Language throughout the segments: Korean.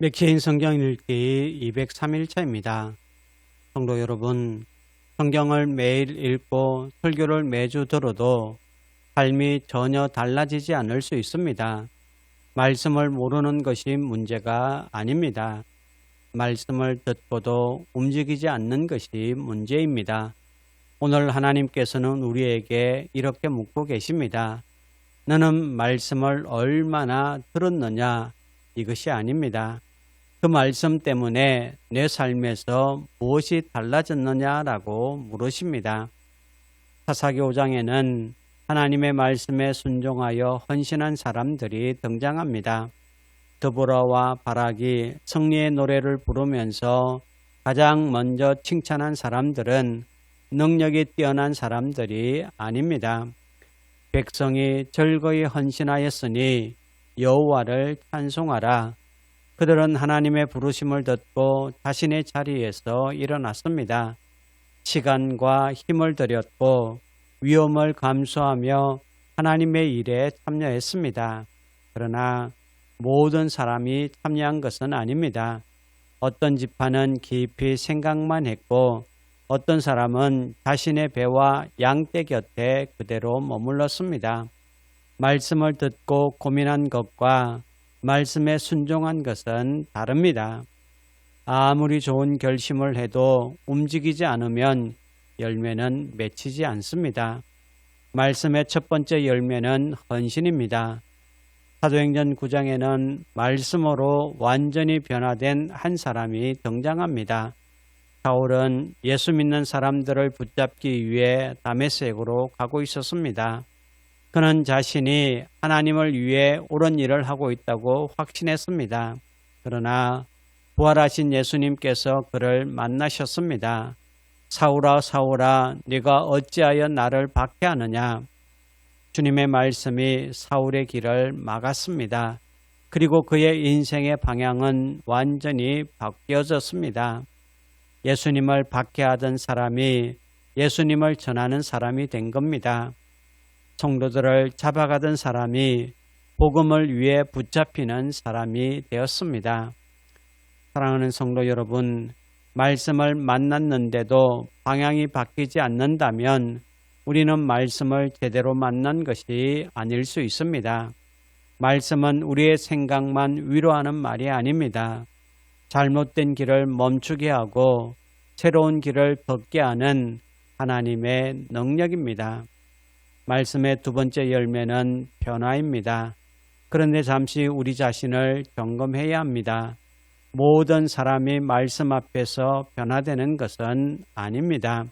맥케인 성경 읽기 203일차입니다. 성도 여러분, 성경을 매일 읽고 설교를 매주 들어도 삶이 전혀 달라지지 않을 수 있습니다. 말씀을 모르는 것이 문제가 아닙니다. 말씀을 듣고도 움직이지 않는 것이 문제입니다. 오늘 하나님께서는 우리에게 이렇게 묻고 계십니다. 너는 말씀을 얼마나 들었느냐? 이것이 아닙니다. 그 말씀 때문에 내 삶에서 무엇이 달라졌느냐라고 물으십니다. 사사기 5장에는 하나님의 말씀에 순종하여 헌신한 사람들이 등장합니다. 드보라와 바락이 승리의 노래를 부르면서 가장 먼저 칭찬한 사람들은 능력이 뛰어난 사람들이 아닙니다. 백성이 즐거이 헌신하였으니 여호와를 찬송하라. 그들은 하나님의 부르심을 듣고 자신의 자리에서 일어났습니다. 시간과 힘을 들였고 위험을 감수하며 하나님의 일에 참여했습니다. 그러나 모든 사람이 참여한 것은 아닙니다. 어떤 지파는 깊이 생각만 했고 어떤 사람은 자신의 배와 양떼 곁에 그대로 머물렀습니다. 말씀을 듣고 고민한 것과 말씀에 순종한 것은 다릅니다. 아무리 좋은 결심을 해도 움직이지 않으면 열매는 맺히지 않습니다. 말씀의 첫 번째 열매는 헌신입니다. 사도행전 9장에는 말씀으로 완전히 변화된 한 사람이 등장합니다. 사울은 예수 믿는 사람들을 붙잡기 위해 다메섹으로 가고 있었습니다. 그는 자신이 하나님을 위해 옳은 일을 하고 있다고 확신했습니다. 그러나 부활하신 예수님께서 그를 만나셨습니다. 사울아 사울아 네가 어찌하여 나를 박해하느냐. 주님의 말씀이 사울의 길을 막았습니다. 그리고 그의 인생의 방향은 완전히 바뀌어졌습니다. 예수님을 박해하던 사람이 예수님을 전하는 사람이 된 겁니다. 성도들을 잡아가던 사람이 복음을 위해 붙잡히는 사람이 되었습니다. 사랑하는 성도 여러분, 말씀을 만났는데도 방향이 바뀌지 않는다면 우리는 말씀을 제대로 만난 것이 아닐 수 있습니다. 말씀은 우리의 생각만 위로하는 말이 아닙니다. 잘못된 길을 멈추게 하고 새로운 길을 걷게 하는 하나님의 능력입니다. 말씀의 두 번째 열매는 변화입니다. 그런데 잠시 우리 자신을 점검해야 합니다. 모든 사람이 말씀 앞에서 변화되는 것은 아닙니다.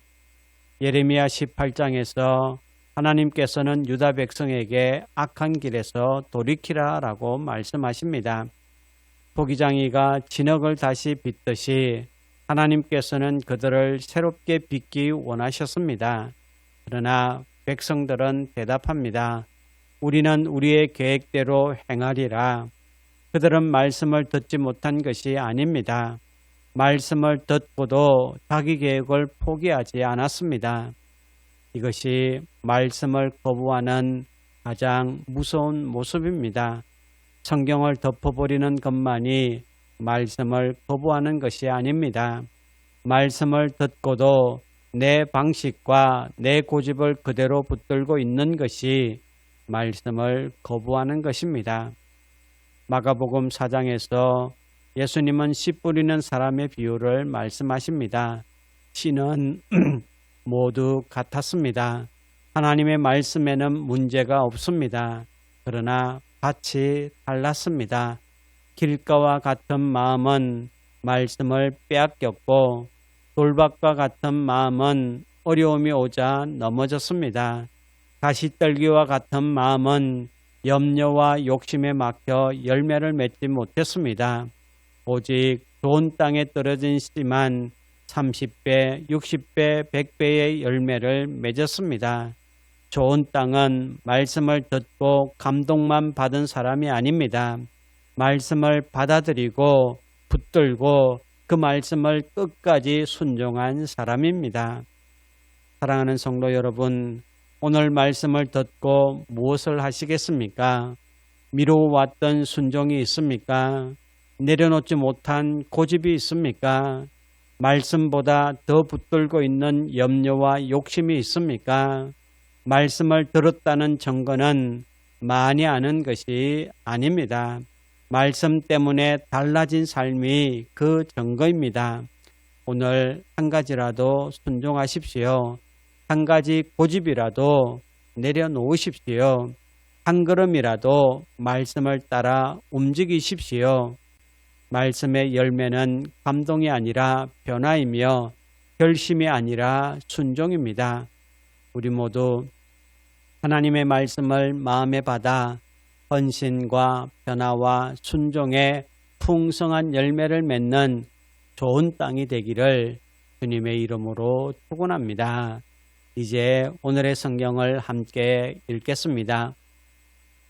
예레미야 18장에서 하나님께서는 유다 백성에게 악한 길에서 돌이키라라고 말씀하십니다. 토기장이가 진흙을 다시 빚듯이 하나님께서는 그들을 새롭게 빚기 원하셨습니다. 그러나 백성들은 대답합니다. 우리는 우리의 계획대로 행하리라. 그들은 말씀을 듣지 못한 것이 아닙니다. 말씀을 듣고도 자기 계획을 포기하지 않았습니다. 이것이 말씀을 거부하는 가장 무서운 모습입니다. 성경을 덮어버리는 것만이 말씀을 거부하는 것이 아닙니다. 말씀을 듣고도 내 방식과 내 고집을 그대로 붙들고 있는 것이 말씀을 거부하는 것입니다. 마가복음 4장에서 예수님은 씨 뿌리는 사람의 비유를 말씀하십니다. 씨는 모두 같았습니다. 하나님의 말씀에는 문제가 없습니다. 그러나 밭이 달랐습니다. 길가와 같은 마음은 말씀을 빼앗겼고 돌밭과 같은 마음은 어려움이 오자 넘어졌습니다. 가시떨기와 같은 마음은 염려와 욕심에 막혀 열매를 맺지 못했습니다. 오직 좋은 땅에 떨어진 씨만 30배, 60배, 100배의 열매를 맺었습니다. 좋은 땅은 말씀을 듣고 감동만 받은 사람이 아닙니다. 말씀을 받아들이고 붙들고 그 말씀을 끝까지 순종한 사람입니다. 사랑하는 성도 여러분, 오늘 말씀을 듣고 무엇을 하시겠습니까? 미루어왔던 순종이 있습니까? 내려놓지 못한 고집이 있습니까? 말씀보다 더 붙들고 있는 염려와 욕심이 있습니까? 말씀을 들었다는 증거는 많이 아는 것이 아닙니다. 말씀 때문에 달라진 삶이 그 증거입니다. 오늘 한 가지라도 순종하십시오. 한 가지 고집이라도 내려놓으십시오. 한 걸음이라도 말씀을 따라 움직이십시오. 말씀의 열매는 감동이 아니라 변화이며 결심이 아니라 순종입니다. 우리 모두 하나님의 말씀을 마음에 받아 헌신과 변화와 순종의 풍성한 열매를 맺는 좋은 땅이 되기를 주님의 이름으로 축원합니다. 이제 오늘의 성경을 함께 읽겠습니다.